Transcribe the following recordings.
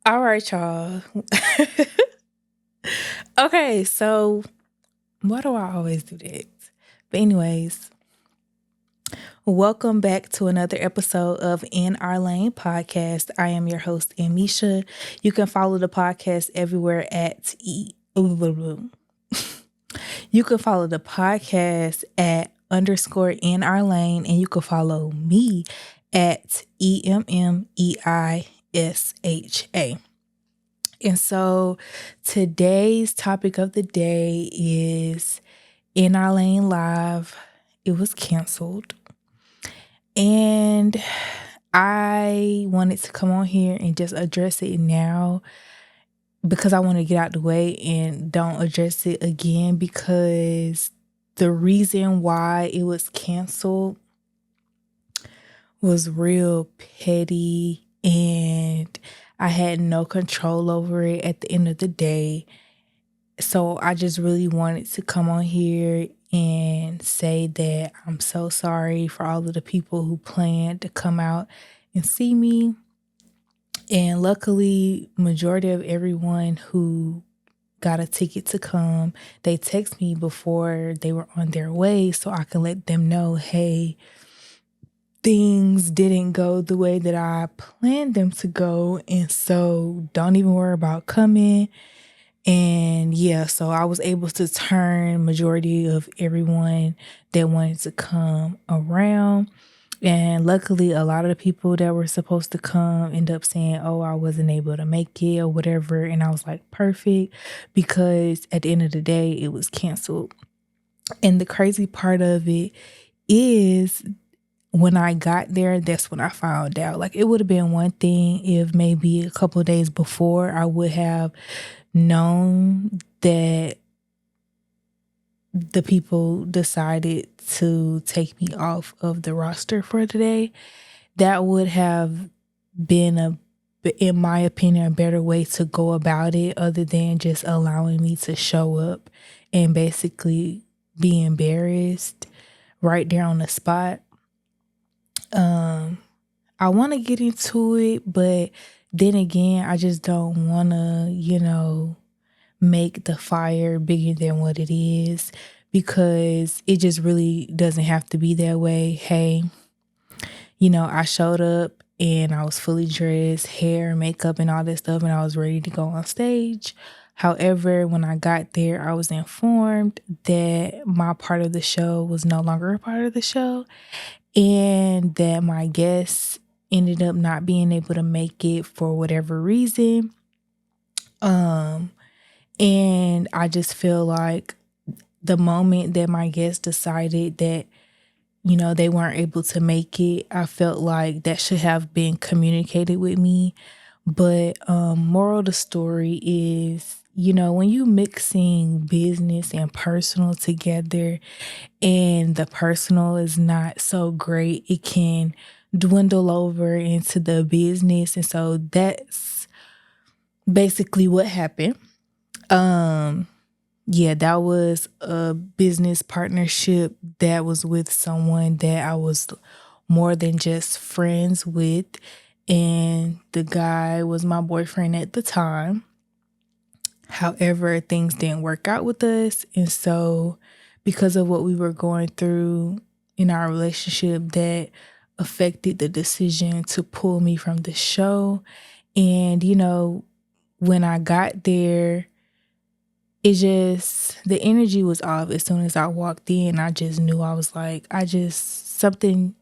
All right, y'all. Okay, so why do I always do that? But anyways, welcome back to another episode of In Our Lane podcast. I am your host, Emmeisha. You can follow the podcast everywhere at You can follow the podcast at underscore In Our Lane, and you can follow me at EMMEISHA. And so today's topic of the day is In Our Lane Live. It was canceled. And I wanted to come on here and just address it now because I want to get out the way and don't address it again, because the reason why it was canceled was real petty and I had no control over it at the end of the day. So I just really wanted to come on here and say that I'm so sorry for all of the people who planned to come out and see me. And luckily, majority of everyone who got a ticket to come, they text me before they were on their way so I can let them know, hey, things didn't go the way that I planned them to go. And so don't even worry about coming. And yeah, so I was able to turn majority of everyone that wanted to come around. And luckily, a lot of the people that were supposed to come end up saying, oh, I wasn't able to make it or whatever. And I was like, perfect, because at the end of the day, it was canceled. And the crazy part of it is when I got there, that's when I found out. Like, it would have been one thing if maybe a couple of days before I would have known that the people decided to take me off of the roster for today. That would have been in my opinion, a better way to go about it, other than just allowing me to show up and basically be embarrassed right there on the spot. I want to get into it, but then again, I just don't want to, make the fire bigger than what it is, because it just really doesn't have to be that way. Hey, I showed up and I was fully dressed, hair, makeup, and all that stuff, and I was ready to go on stage. However, when I got there, I was informed that my part of the show was no longer a part of the show, and that my guests ended up not being able to make it for whatever reason. And I just feel like the moment that my guests decided that, they weren't able to make it, I felt like that should have been communicated with me. But moral of the story is, when you mixing business and personal together and the personal is not so great, it can dwindle over into the business. And so that's basically what happened. Yeah, that was a business partnership that was with someone that I was more than just friends with. And the guy was my boyfriend at the time. However, things didn't work out with us. And so, because of what we were going through in our relationship, that affected the decision to pull me from the show. And, when I got there, the energy was off. As soon as I walked in, I just knew. I was like, something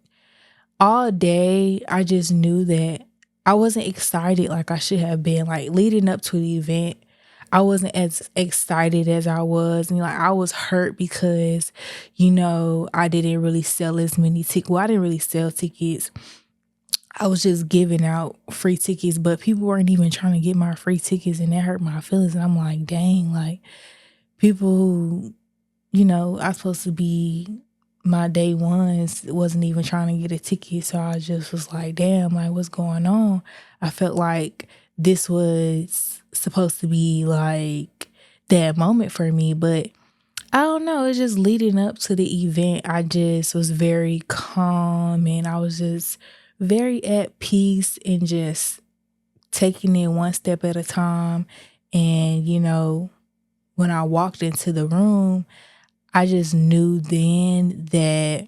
all day. I just knew that I wasn't excited like I should have been. Like, leading up to the event, I wasn't as excited as I was. And I was hurt because, I didn't really sell as many tickets. Well, I didn't really sell tickets. I was just giving out free tickets, but people weren't even trying to get my free tickets, and that hurt my feelings. And I'm like, dang, like, people who, are supposed to be my day ones wasn't even trying to get a ticket. So I just was like, damn, like, what's going on? I felt like this was supposed to be like that moment for me, but I don't know. It's just leading up to the event, I just was very calm and I was just very at peace and just taking it one step at a time. And, when I walked into the room, I just knew then that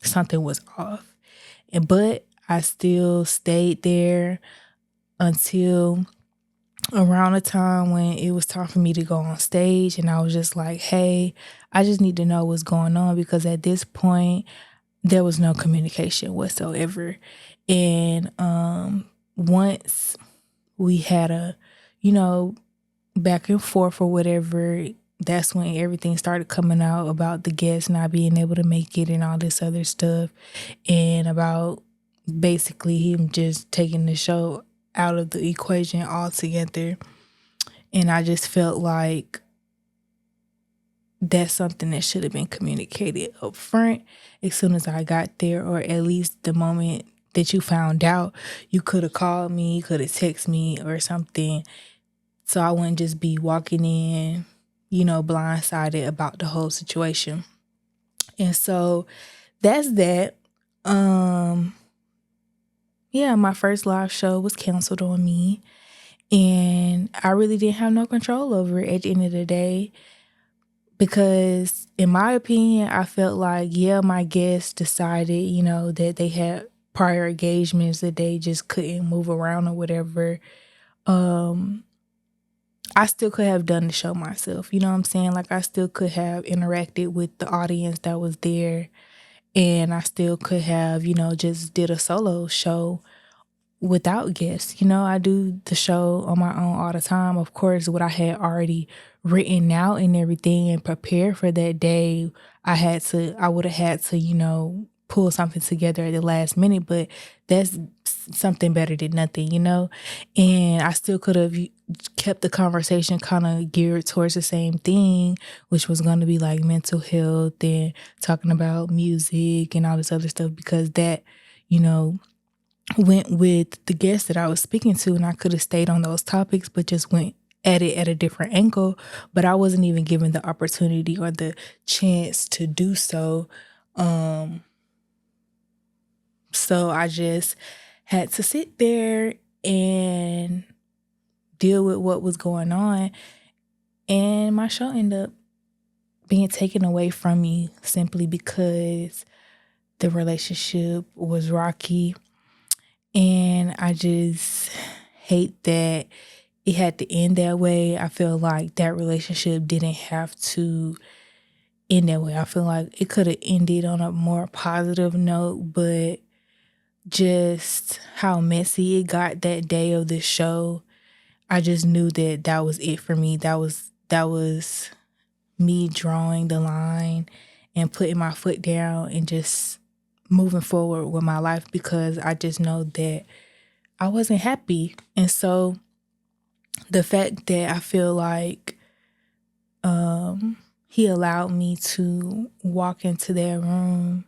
something was off. But I still stayed there until around the time when it was time for me to go on stage. And I was just like, hey, I just need to know what's going on, because at this point, there was no communication whatsoever. And once we had a, you know, back and forth or whatever, that's when everything started coming out about the guest not being able to make it and all this other stuff, and about basically him just taking the show out of the equation altogether. And I just felt like that's something that should have been communicated up front as soon as I got there, or at least the moment that you found out, you could have called me, you could have texted me or something, so I wouldn't just be walking in, blindsided about the whole situation. And so that's that. Yeah, my first live show was canceled on me, and I really didn't have no control over it at the end of the day, because in my opinion, I felt like, yeah, my guests decided, that they had prior engagements that they just couldn't move around or whatever. I still could have done the show myself. You know what I'm saying? Like, I still could have interacted with the audience that was there, and I still could have, just did a solo show without guests. I do the show on my own all the time. Of course, what I had already written out and everything and prepared for that day, I would have had to, pull something together at the last minute, but that's something better than nothing, And I still could have kept the conversation kind of geared towards the same thing, which was going to be like mental health and talking about music and all this other stuff, because that, went with the guests that I was speaking to, and I could have stayed on those topics, but just went at it at a different angle. But I wasn't even given the opportunity or the chance to do so. So I just had to sit there and deal with what was going on. And my show ended up being taken away from me simply because the relationship was rocky. And I just hate that it had to end that way. I feel like that relationship didn't have to end that way. I feel like it could have ended on a more positive note, but just how messy it got that day of the show, I just knew that that was it for me. That was me drawing the line and putting my foot down and just moving forward with my life, because I just know that I wasn't happy. And so the fact that I feel like he allowed me to walk into that room,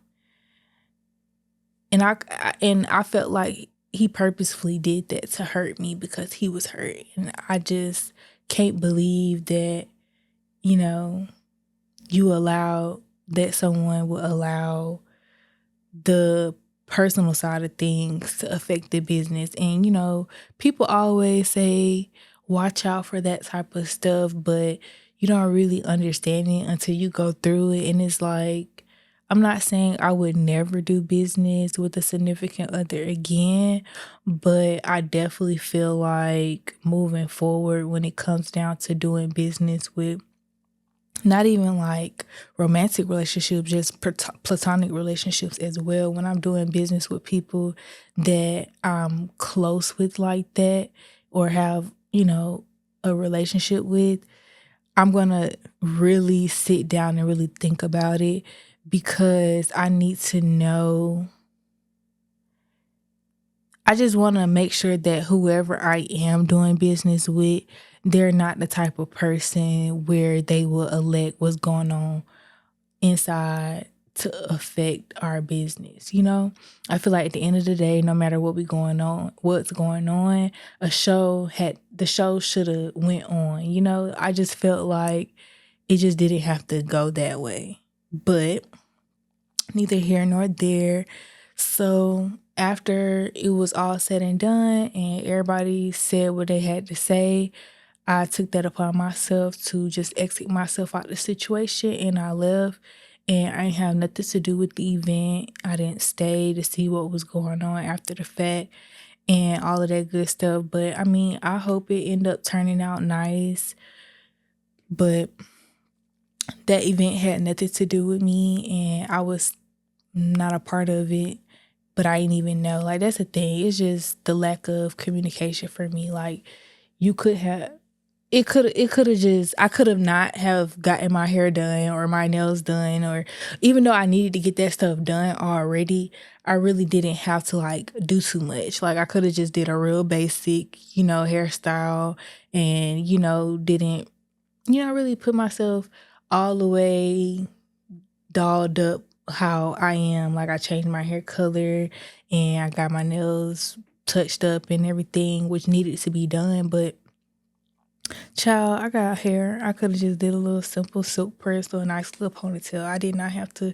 and I felt like he purposefully did that to hurt me because he was hurt. And I just can't believe that, you allow that someone will allow the personal side of things to affect the business. And, people always say, watch out for that type of stuff, but you don't really understand it until you go through it. And it's like, I'm not saying I would never do business with a significant other again, but I definitely feel like moving forward, when it comes down to doing business with not even like romantic relationships, just platonic relationships as well. When I'm doing business with people that I'm close with like that, or have, a relationship with, I'm going to really sit down and really think about it, because I need to know. I just want to make sure that whoever I am doing business with, they're not the type of person where they will elect what's going on inside to affect our business. I feel like at the end of the day, no matter what's going on, the show should have went on. I just felt like it just didn't have to go that way. But neither here nor there. So after it was all said and done and everybody said what they had to say, I took that upon myself to just exit myself out the situation and I left. And I didn't have nothing to do with the event. I didn't stay to see what was going on after the fact and all of that good stuff. But I mean, I hope it ended up turning out nice. But that event had nothing to do with me and I was not a part of it. But I didn't even know. Like, that's the thing. It's just the lack of communication for me. Like, you could have it could have just I could have not have gotten my hair done or my nails done, or even though I needed to get that stuff done already, I really didn't have to like do too much. Like, I could have just did a real basic, hairstyle, and didn't really put myself all the way dolled up how I am. Like, I changed my hair color and I got my nails touched up and everything which needed to be done. But child, I got hair. I could have just did a little simple silk press or a nice little ponytail. I did not have to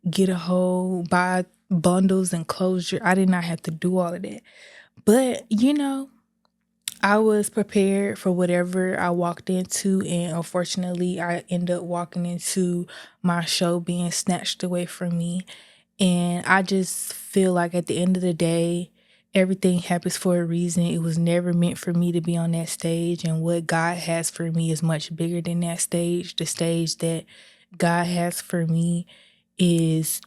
get a whole buy bundles and closure. I did not have to do all of that. But I was prepared for whatever I walked into, and unfortunately, I ended up walking into my show being snatched away from me. And I just feel like at the end of the day, everything happens for a reason. It was never meant for me to be on that stage, and what God has for me is much bigger than that stage. The stage that God has for me is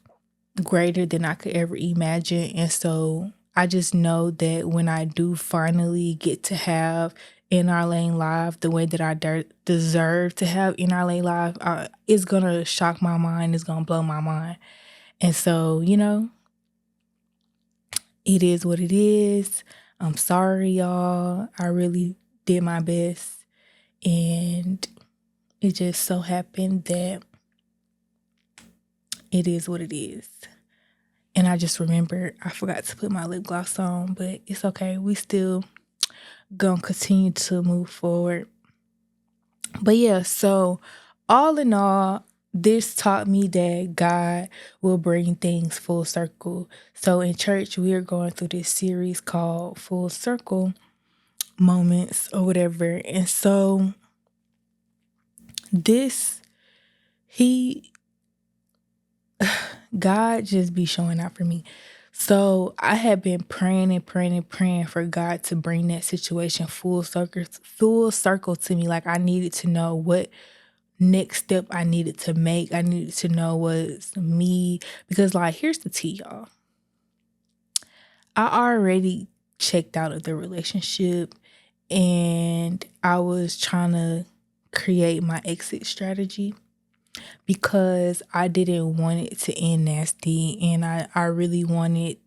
greater than I could ever imagine. And so I just know that when I do finally get to have In Our Lane Live the way that I deserve to have In Our Lane Live, it's going to shock my mind. It's going to blow my mind. And so, it is what it is. I'm sorry, y'all. I really did my best. And it just so happened that it is what it is. And I just remember I forgot to put my lip gloss on, but it's okay. We still gonna continue to move forward. But yeah, so all in all, this taught me that God will bring things full circle. So in church, we are going through this series called Full Circle Moments or whatever. And so this, he, God just be showing out for me. So I had been praying and praying and praying for God to bring that situation full circle to me. Like, I needed to know what next step I needed to make. I needed to know was me, because like, here's the tea, y'all. I already checked out of the relationship and I was trying to create my exit strategy because I didn't want it to end nasty, and I really wanted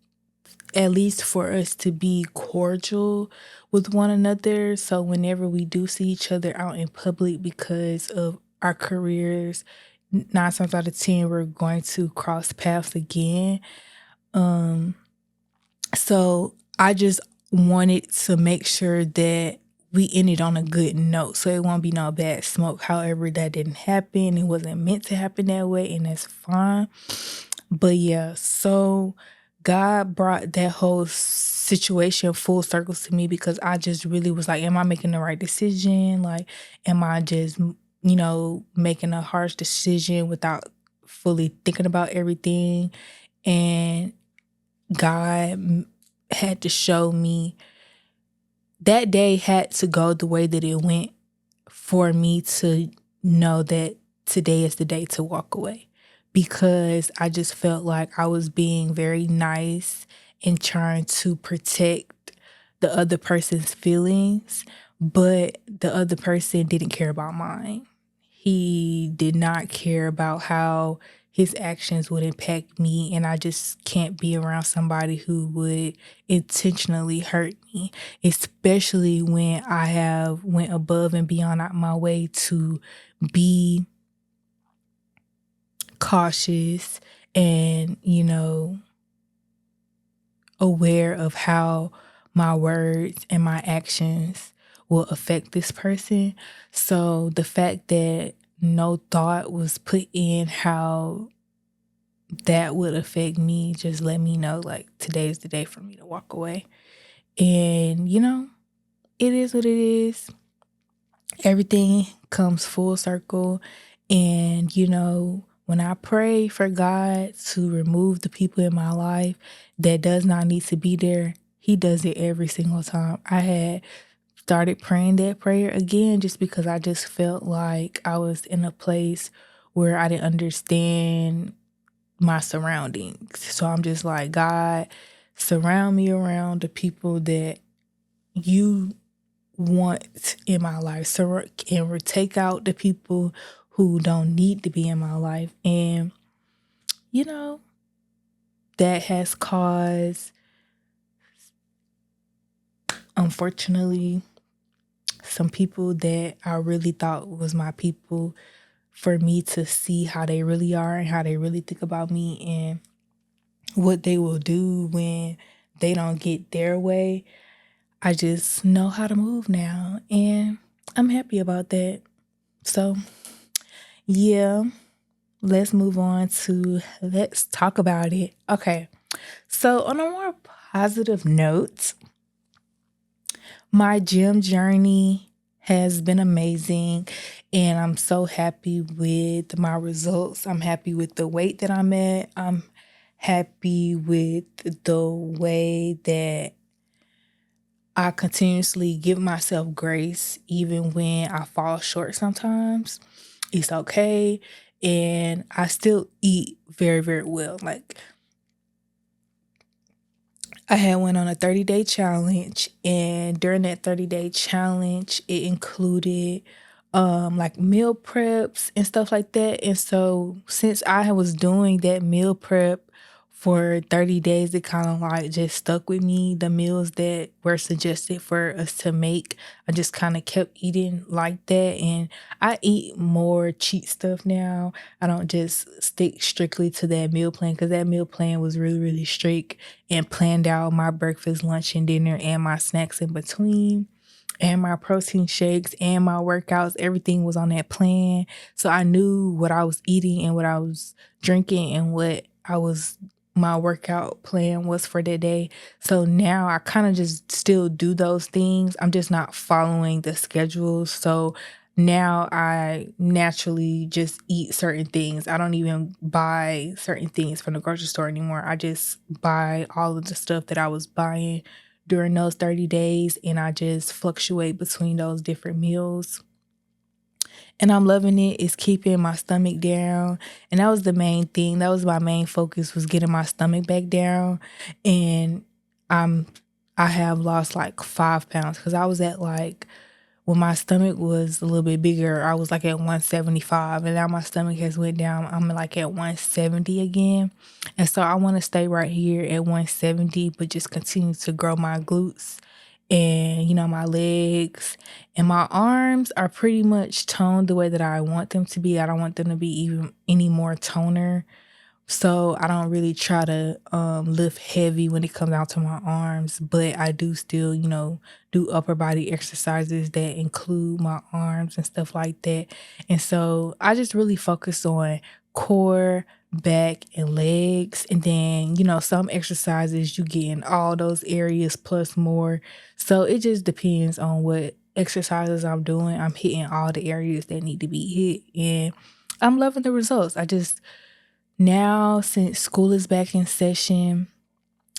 at least for us to be cordial with one another. So whenever we do see each other out in public because of our careers, 9 times out of 10, we're going to cross paths again. So I just wanted to make sure that we ended on a good note, so it won't be no bad smoke. However, that didn't happen. It wasn't meant to happen that way, and that's fine. But yeah, so God brought that whole situation full circles to me because I just really was like, am I making the right decision? Like, am I just, making a harsh decision without fully thinking about everything? And God had to show me that day had to go the way that it went for me to know that today is the day to walk away, because I just felt like I was being very nice and trying to protect the other person's feelings, but the other person didn't care about mine. He did not care about how his actions would impact me, and I just can't be around somebody who would intentionally hurt me, especially when I have went above and beyond out my way to be cautious and, aware of how my words and my actions will affect this person. So the fact that no thought was put in how that would affect me, just let me know like today's the day for me to walk away. And it is what it is. Everything comes full circle. And when I pray for God to remove the people in my life that does not need to be there, he does it every single time. I had started praying that prayer again just because I just felt like I was in a place where I didn't understand my surroundings. So I'm just like, God, surround me around the people that you want in my life. So and take out the people who don't need to be in my life. And you know, that has caused, unfortunately, some people that I really thought was my people, for me to see how they really are and how they really think about me and what they will do when they don't get their way. I just know how to move now, and I'm happy about that. So, yeah, let's move on to let's talk about it. Okay. So, on a more positive note, my gym journey has been amazing, and I'm so happy with my results. I'm happy with the weight that I'm at. I'm happy with the way that I continuously give myself grace even when I fall short sometimes. It's okay. And I still eat very, very well. Like, I had went on a 30-day challenge, and during that 30-day challenge, it included like meal preps and stuff like that. And so since I was doing that meal prep for 30 days, it kind of like just stuck with me. The meals that were suggested for us to make, I just kind of kept eating like that. And I eat more cheat stuff now. I don't just stick strictly to that meal plan, because that meal plan was really, really strict and planned out my breakfast, lunch, and dinner, and my snacks in between, and my protein shakes and my workouts. Everything was on that plan. So I knew what I was eating and what I was drinking and what my workout plan was for that day. So now I kind of just still do those things. I'm just not following the schedule. So now I naturally just eat certain things. I don't even buy certain things from the grocery store anymore. I just buy all of the stuff that I was buying during those 30 days, and I just fluctuate between those different meals. And I'm loving it. It's keeping my stomach down. And that was the main thing. That was my main focus, was getting my stomach back down. And I'm I have lost like 5 pounds, because I was at like, when my stomach was a little bit bigger, I was like at 175, and now my stomach has went down. I'm like at 170 again. And so I want to stay right here at 170, but just continue to grow my glutes and, my legs. And my arms are pretty much toned the way that I want them to be. I don't want them to be even any more toner. So I don't really try to lift heavy when it comes down to my arms, but I do still, do upper body exercises that include my arms and stuff like that. And so I just really focus on core, back, and legs. And then, some exercises you get in all those areas plus more. So it just depends on what exercises I'm doing. I'm hitting all the areas that need to be hit. And I'm loving the results. Now, since school is back in session,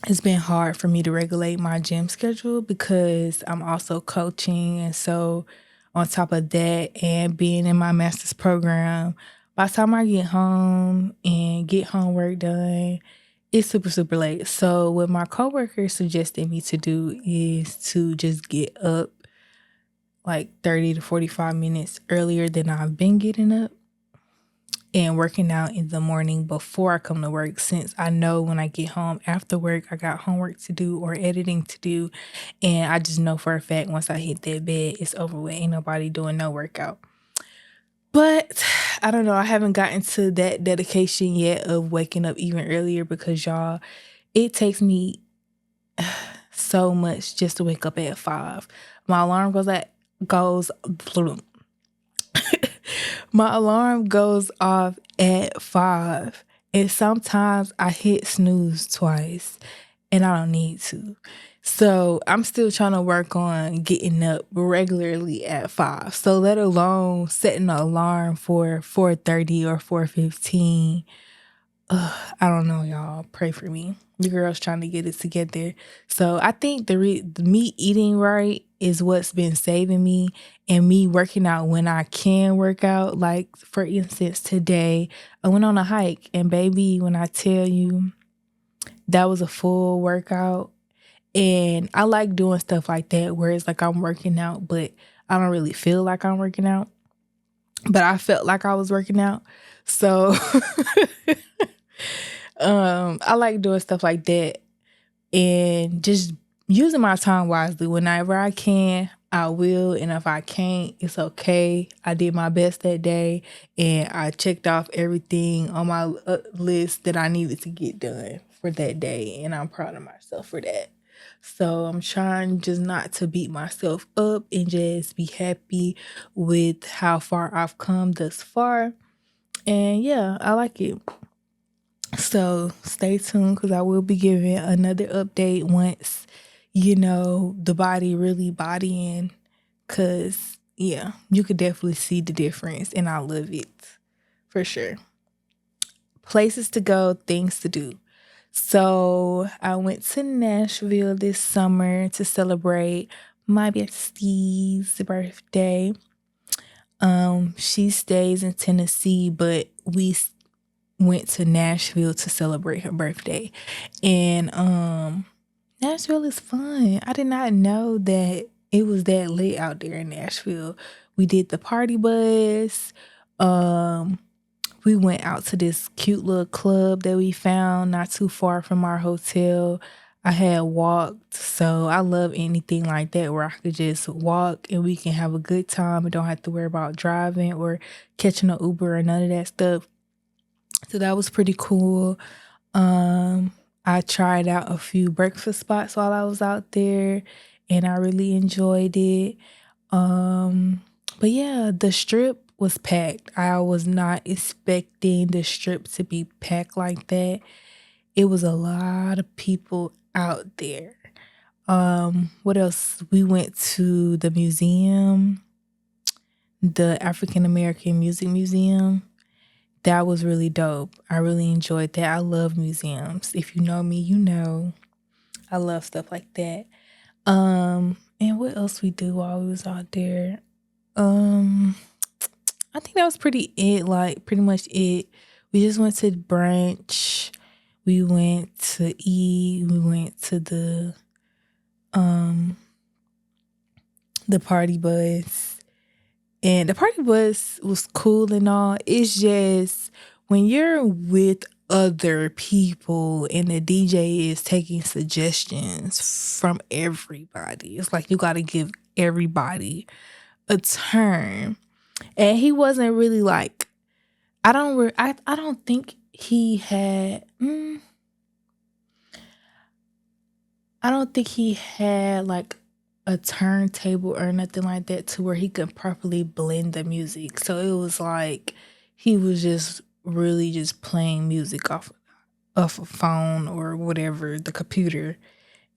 it's been hard for me to regulate my gym schedule because I'm also coaching. And so, on top of that, and being in my master's program, by the time I get home and get homework done, it's super, super late. So, what my coworker suggested me to do is to just get up like 30 to 45 minutes earlier than I've been getting up, and working out in the morning before I come to work, since I know when I get home after work, I got homework to do or editing to do. And I just know for a fact once I hit that bed, it's over with. Ain't nobody doing no workout. But I don't know. I haven't gotten to that dedication yet of waking up even earlier, because y'all, it takes me so much just to wake up at 5. My alarm goes my alarm goes off at 5, And sometimes I hit snooze twice and I don't need to. So I'm still trying to work on getting up regularly at 5. So let alone setting an alarm for 4:30 or 4:15. I don't know, y'all. Pray for me. The girl's trying to get it together. So I think the me eating right is what's been saving me, and me working out when I can work out. Like for instance, today I went on a hike, and baby, when I tell you that was a full workout, and I like doing stuff like that where it's like I'm working out, but I don't really feel like I'm working out, but I felt like I was working out. So I like doing stuff like that and just using my time wisely. Whenever I can, I will. And if I can't, it's okay. I did my best that day and I checked off everything on my list that I needed to get done for that day. And I'm proud of myself for that. So I'm trying just not to beat myself up and just be happy with how far I've come thus far. And yeah, I like it. So stay tuned because I will be giving another update once, the body really bodying. Because, yeah, you could definitely see the difference and I love it for sure. Places to go, things to do. So I went to Nashville this summer to celebrate my bestie's birthday. She stays in Tennessee, but we went to Nashville to celebrate her birthday. And Nashville is fun. I did not know that it was that lit out there in Nashville. We did the party bus. We went out to this cute little club that we found not too far from our hotel. I had walked, so I love anything like that where I could just walk and we can have a good time and don't have to worry about driving or catching an Uber or none of that stuff. So that was pretty cool. I tried out a few breakfast spots while I was out there and I really enjoyed it. But yeah, the strip was packed. I was not expecting the strip to be packed like that. It was a lot of people out there. What else? We went to the museum, the African American Music Museum. That was really dope. I really enjoyed that. I love museums. If you know me, you know I love stuff like that. And what else we do while we was out there? I think that was pretty much it. We just went to brunch. We went to eat. We went to the party bus. And the party bus was cool and all. It's just when you're with other people and the DJ is taking suggestions from everybody, it's like you got to give everybody a turn. And he wasn't really like, I don't think he had. I don't think he had like a turntable or nothing like that to where he could properly blend the music. So it was like he was just really just playing music off a phone or whatever, the computer,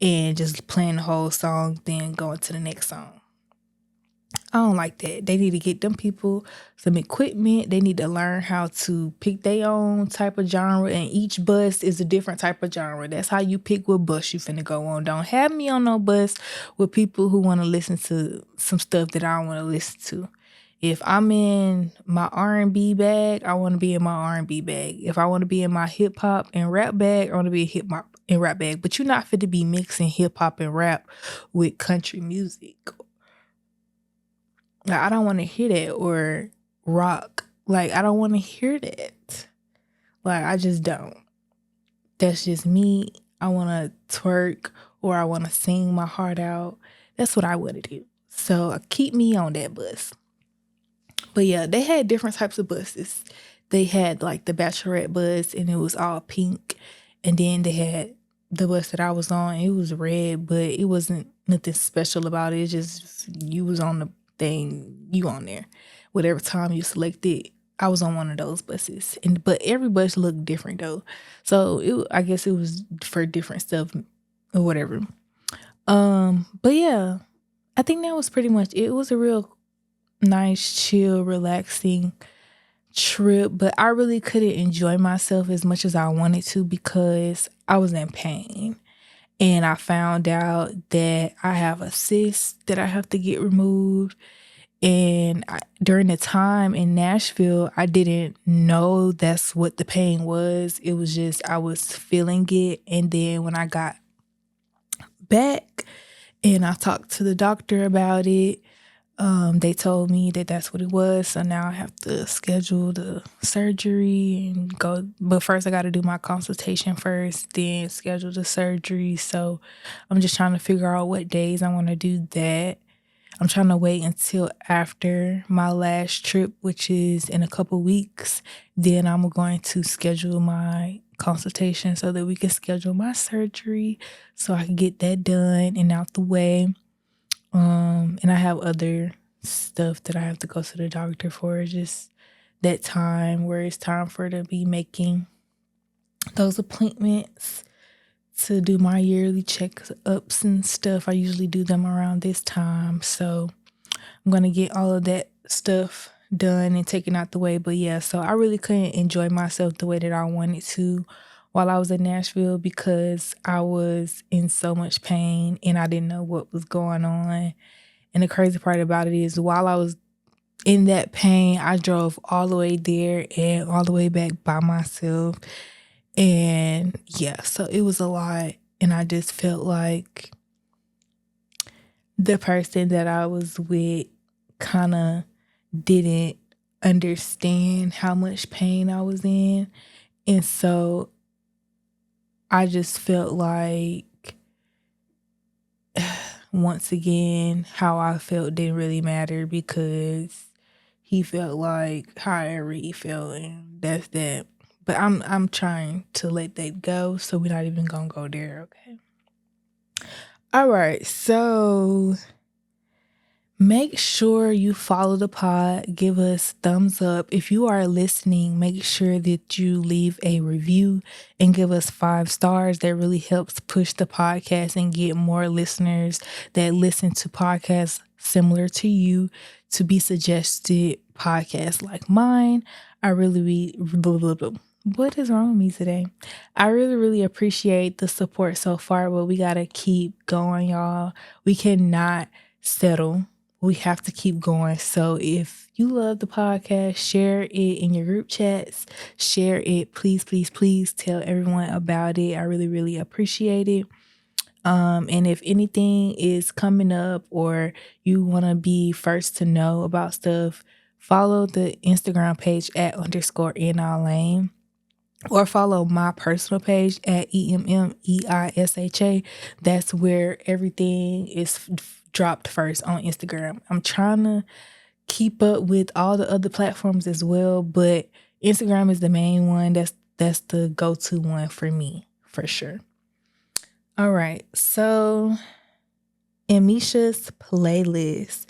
and just playing the whole song, then going to the next song. I don't like that. They need to get them people some equipment. They need to learn how to pick their own type of genre, and each bus is a different type of genre. That's how you pick what bus you finna go on. Don't have me on no bus with people who want to listen to some stuff that I don't want to listen to. If I'm in my R&B bag, I want to be in my R&B bag. If I want to be in my hip hop and rap bag, I want to be a hip hop and rap bag. But you're not fit to be mixing hip hop and rap with country music. Like, I don't want to hear that, or rock. Like, I don't want to hear that. Like, I just don't. That's just me. I want to twerk or I want to sing my heart out. That's what I want to do. So keep me on that bus. But yeah, they had different types of buses. They had like the bachelorette bus and it was all pink. And then they had the bus that I was on. It was red, but it wasn't nothing special about it. It's just you was on the thing, you on there. Whatever time you selected, I was on one of those buses, but every bus looked different though. So I guess it was for different stuff or whatever. But yeah, I think that was pretty much it. It was a real nice, chill, relaxing trip, but I really couldn't enjoy myself as much as I wanted to because I was in pain. And I found out that I have a cyst that I have to get removed. And during the time in Nashville, I didn't know that's what the pain was. It was just I was feeling it. And then when I got back and I talked to the doctor about it, they told me that that's what it was. So now I have to schedule the surgery and go. But first, I got to do my consultation first, then schedule the surgery. So I'm just trying to figure out what days I want to do that. I'm trying to wait until after my last trip, which is in a couple weeks. Then I'm going to schedule my consultation so that we can schedule my surgery so I can get that done and out the way. And I have other stuff that I have to go to the doctor for. Just that time where it's time for to be making those appointments to do my yearly checkups and stuff. I usually do them around this time. So I'm going to get all of that stuff done and taken out the way. But yeah, so I really couldn't enjoy myself the way that I wanted to while I was in Nashville because I was in so much pain and I didn't know what was going on. And the crazy part about it is while I was in that pain, I drove all the way there and all the way back by myself. And yeah, so it was a lot. And I just felt like the person that I was with kind of didn't understand how much pain I was in. And so I just felt like, once again, how I felt didn't really matter because he felt like however he felt, and that's that. But I'm trying to let that go, so we're not even gonna go there, okay? All right, so make sure you follow the pod, give us thumbs up. If you are listening, make sure that you leave a review and give us 5 stars. That really helps push the podcast and get more listeners that listen to podcasts similar to you to be suggested podcasts like mine. I really blah, blah, blah. What is wrong with me today? I really appreciate the support so far, but we gotta keep going, y'all. We cannot settle. We have to keep going. So if you love the podcast, share it in your group chats. Share it. Please tell everyone about it. I really appreciate it. And if anything is coming up or you want to be first to know about stuff, follow the Instagram page at _NLane. Or follow my personal page at EMMEISHA. That's where everything is dropped first on Instagram. I'm trying to keep up with all the other platforms as well, but Instagram is the main one. That's the go-to one for me, for sure. All right, so Emmeisha's playlist.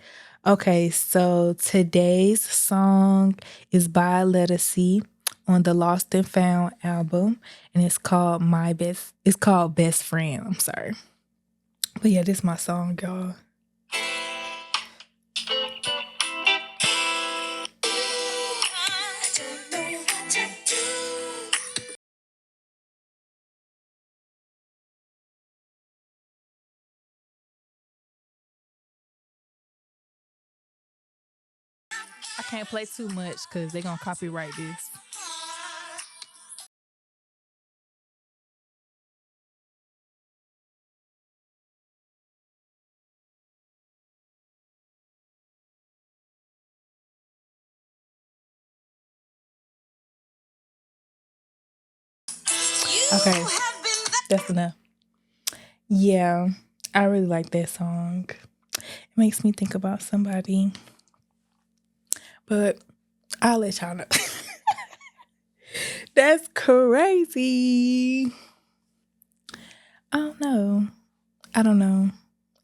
Okay, so today's song is by Letter C on the Lost and Found album, and it's called Best Friend. I'm sorry. But yeah, this is my song, y'all. I can't play too much because they're gonna copyright this. Okay, that's enough. Yeah, I really like that song. It makes me think about somebody. But I'll let y'all know. That's crazy. I don't know. I don't know.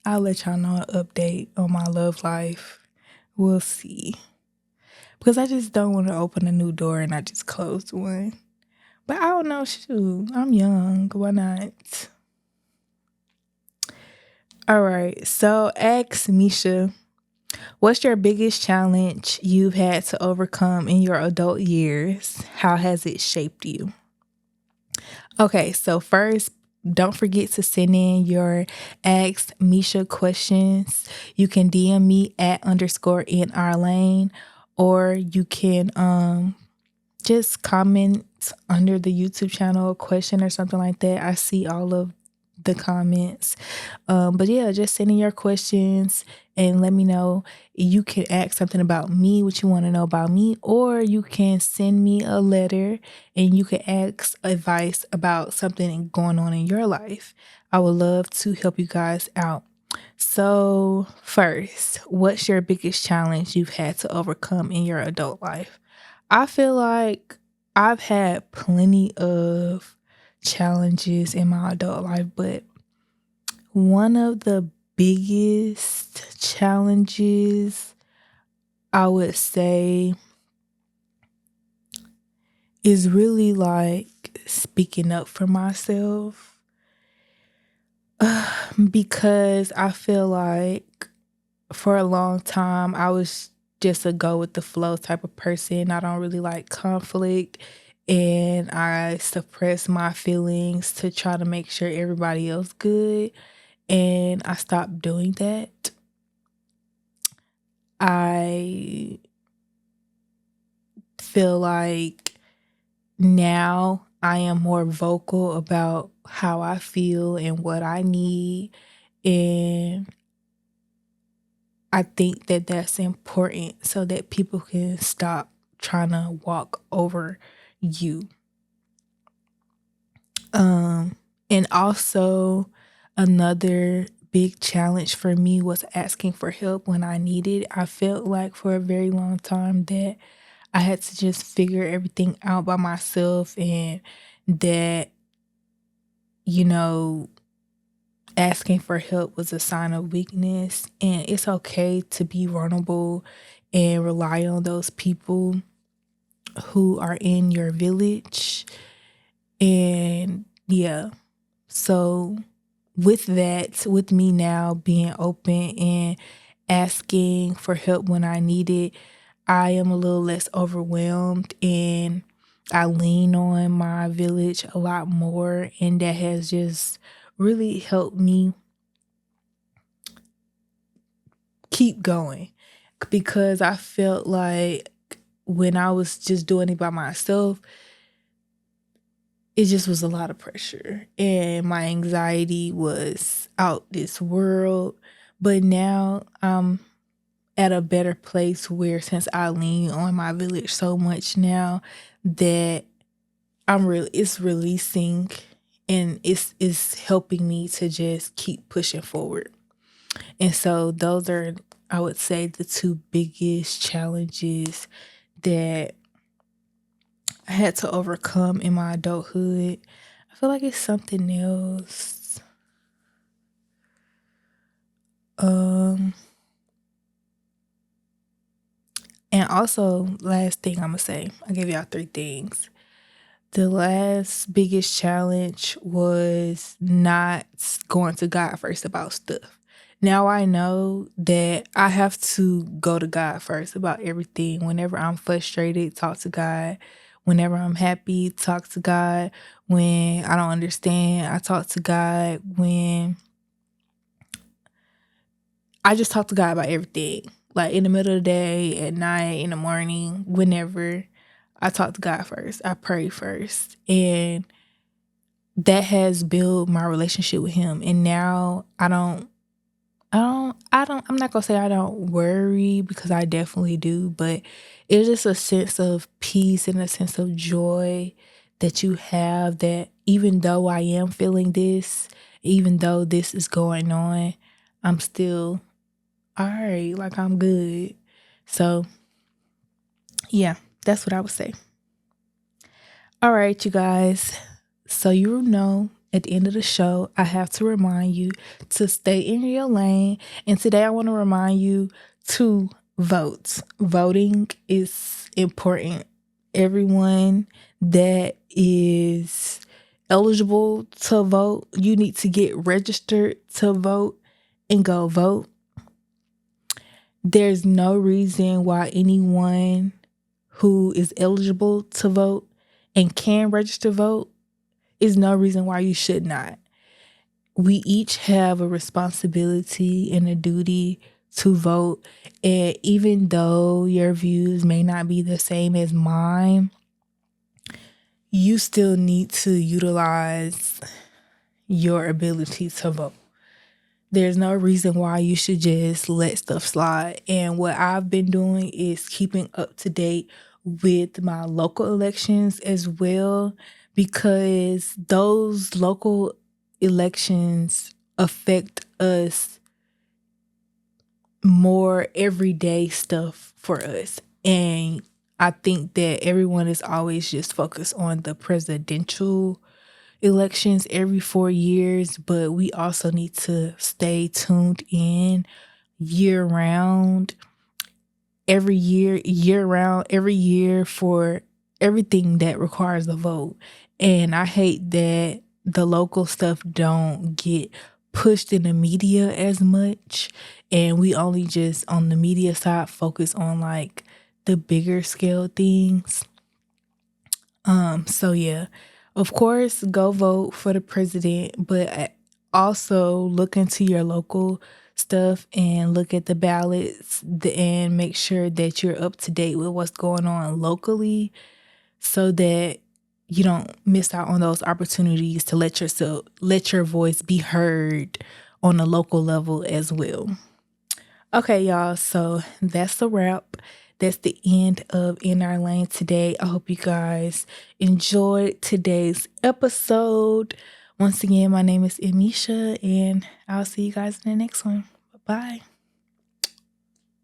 I'll let y'all know an update on my love life. We'll see. because I just don't want to open a new door and I just closed one. But I don't know, shoot, I'm young. Why not? All right. So ask Misha, what's your biggest challenge you've had to overcome in your adult years? How has it shaped you? Okay, so first, don't forget to send in your Ask Misha questions. You can DM me at underscore in our lane, or you can just comment under the YouTube channel a question or something like that. I see all of the comments. But yeah, just send in your questions and let me know. You can ask something about me, what you want to know about me, or you can send me a letter and you can ask advice about something going on in your life. I would love to help you guys out. So, first, what's your biggest challenge you've had to overcome in your adult life? I feel like I've had plenty of challenges in my adult life, but one of the biggest challenges I would say is really like speaking up for myself. Because I feel like for a long time I was just a go with the flow type of person. I don't really like conflict and I suppress my feelings to try to make sure everybody else good, and I stopped doing that. I feel like now I am more vocal about how I feel and what I need, and I think that that's important so that people can stop trying to walk over you. And also another big challenge for me was asking for help when I needed. I felt like for a very long time that I had to just figure everything out by myself, and that, you know, asking for help was a sign of weakness. And it's okay to be vulnerable and rely on those people who are in your village. And yeah, so with that, with me now being open and asking for help when I need it, I am a little less overwhelmed and I lean on my village a lot more. And that has just really helped me keep going, because I felt like when I was just doing it by myself, it just was a lot of pressure and my anxiety was out this world. But now I'm at a better place where, since I lean on my village so much now, that it's releasing, and it's helping me to just keep pushing forward. And so those are, I would say, the two biggest challenges that I had to overcome in my adulthood. I feel like it's something else. Um, and also, last thing I'm gonna say, I gave y'all three things. The last biggest challenge was not going to God first about stuff. Now I know that I have to go to God first about everything. Whenever I'm frustrated, talk to God. Whenever I'm happy, talk to God. When I don't understand, I talk to God. When I just talk to God about everything. Like in the middle of the day, at night, in the morning, whenever, I talk to God first. I pray first. And that has built my relationship with him. And now I'm not gonna say I don't worry, because I definitely do, but it's just a sense of peace and a sense of joy that you have, that even though I am feeling this, even though this is going on, I'm still all right, like I'm good. So yeah, that's what I would say. All right, you guys. So you know, at the end of the show, I have to remind you to stay in your lane. And today I want to remind you to vote. Voting is important. Everyone that is eligible to vote, you need to get registered to vote and go vote. There's no reason why anyone who is eligible to vote and can register vote is no reason why you should not. We each have a responsibility and a duty to vote. And even though your views may not be the same as mine, you still need to utilize your ability to vote. There's no reason why you should just let stuff slide. And what I've been doing is keeping up to date with my local elections as well, because those local elections affect us more everyday stuff for us. And I think that everyone is always just focused on the presidential elections every 4 years, but we also need to stay tuned in year round, every year for everything that requires a vote. And I hate that the local stuff don't get pushed in the media as much, and we only just on the media side focus on like the bigger scale things. So yeah, of course, go vote for the president, but also look into your local stuff and look at the ballots and make sure that you're up to date with what's going on locally so that you don't miss out on those opportunities to let your voice be heard on a local level as well. Okay, y'all. So that's the wrap. That's the end of In Our Lane today. I hope you guys enjoyed today's episode. Once again, my name is Emmeisha, and I'll see you guys in the next one. Bye.